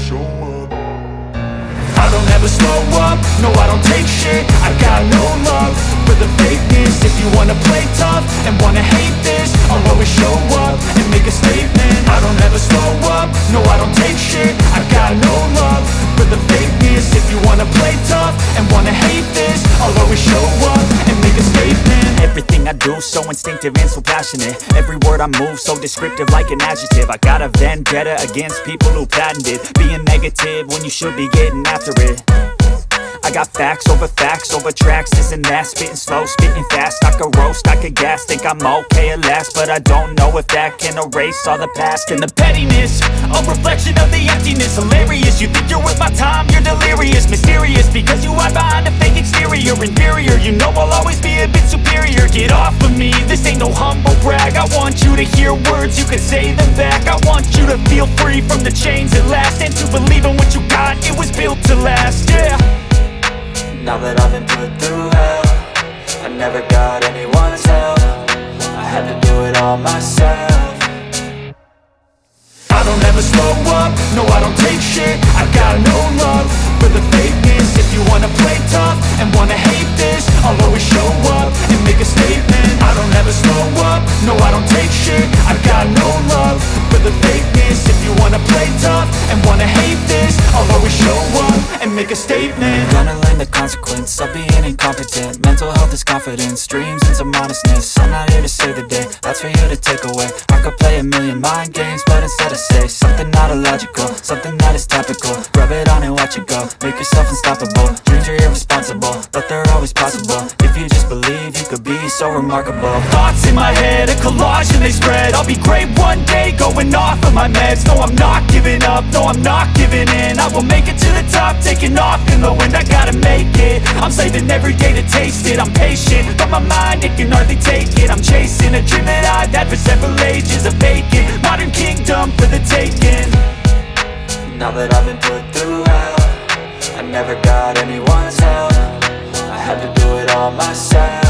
show up. I don't ever slow up, no I don't take shit. I got no love for the fakeness. If you wanna play tough and wanna hate this, I'll always show up and make a statement. I don't ever slow up, no I don't take shit. I got no love for the fakeness. If you wanna play tough and wanna hate this, I'll always show up and make a statement. Everything I do so instinctive and so passionate. Every word I move so descriptive like an adjective. I got a vendetta against people who patented being negative when you should be getting after it. I got facts over tracks, this and that. Spitting slow, spitting fast, I could roast, I could gas. Think I'm okay at last, but I don't know if that can erase all the past. And the pettiness, a reflection of the emptiness. Hilarious, you think you're worth my time, you're delirious. Mysterious, because you hide behind a fake exterior. Inferior, you know I'll always be a bit superior. Get off of me, this ain't no humble brag. I want you to hear words, you can say them back. I want you to feel free from the chains at last, and to believe in what you got, it was built to last, yeah. Now that I've been put through hell, I never got anyone's help. I had to do it all myself. I don't ever slow up, no I don't take shit. I got no love for the fakeness. If you wanna play tough and wanna hate this, I'll always show up and make a statement. I don't ever slow up, no I don't take shit. I got no love for the fakeness. If you wanna play tough and wanna hate this, I'll always show up and make a statement. Gonna learn the consequence of being incompetent. Mental health is confidence, dreams and some honestness. I'm not here to save the day, that's for you to take away. I could play a million mind games, but instead I say something not illogical, something that is topical. Rub it on and watch it go, make yourself unstoppable. Dreams are irresponsible, but they're always possible. If you just believe, you could be so remarkable. Thoughts in my head, a collage and they spread. I'll be great one day, going off of my meds. No, I'm not giving up, no, I'm not giving in. I will make it to the top, taking off in the wind. I gotta make it, I'm saving every day to taste it. I'm patient, but my mind, it can hardly take it. I'm chasing a dream that I've had for several ages. A vacant, modern kingdom for the taking. Now that I've been put through hell, I never got anyone's help. I had to do it all myself.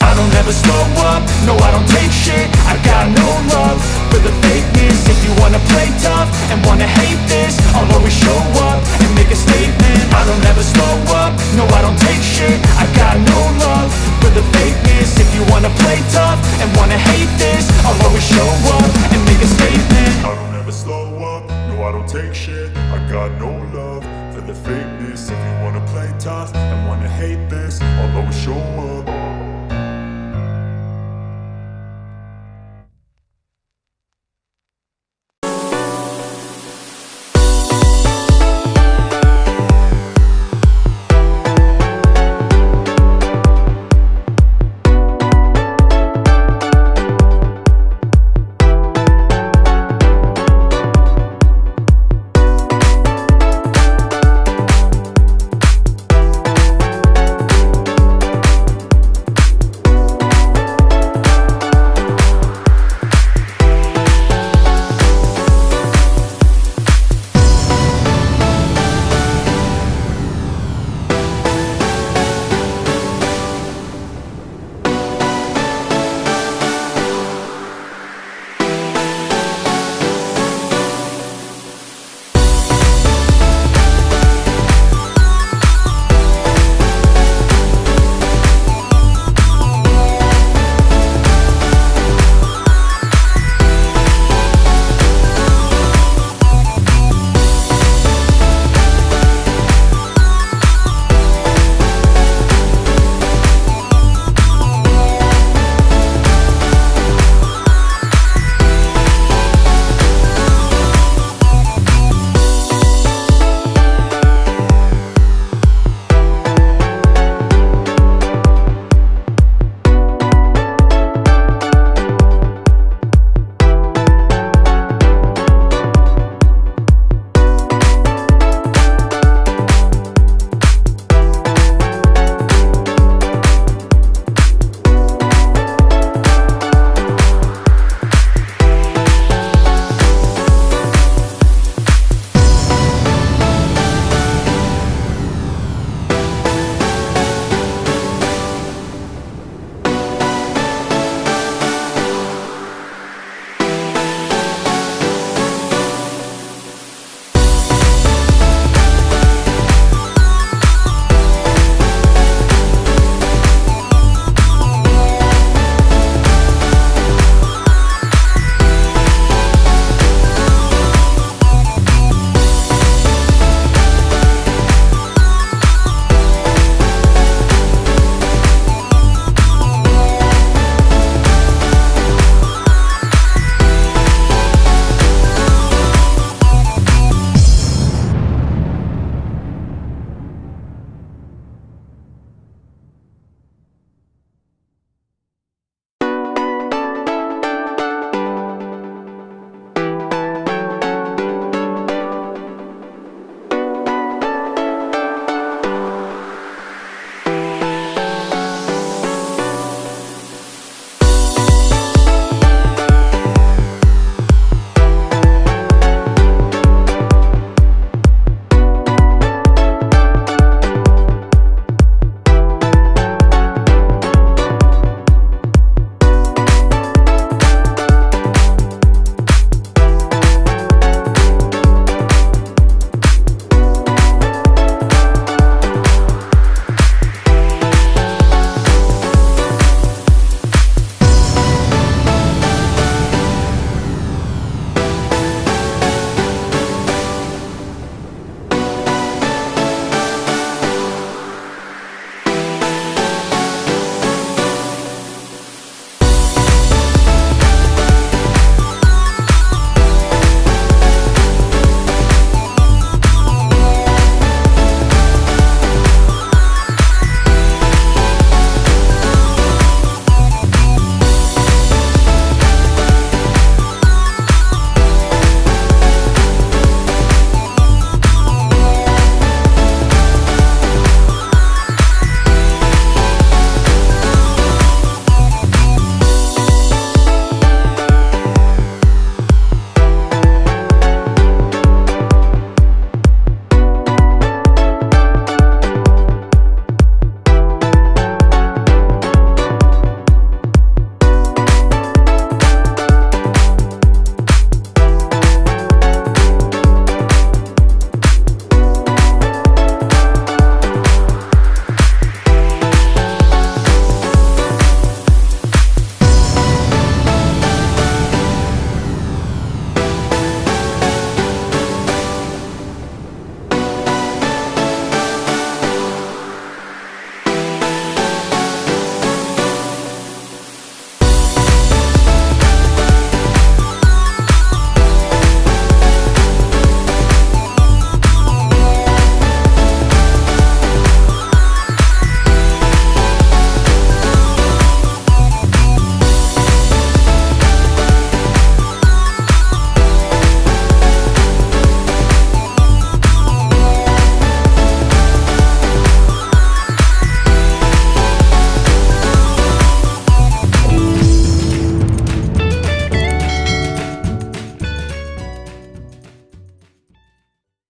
I don't ever slow up, no I don't take shit. I got no love for the fakeness. If you wanna play tough and wanna hate this, I'll always show up and make a statement. I don't ever slow up, no I don't take shit. I got no love for the fakeness. If you wanna play tough and wanna hate this, I'll always show up and make a statement. I don't ever slow up, no I don't take shit. I got no love for the fakeness. If you wanna play tough and wanna hate this, I'll always show up.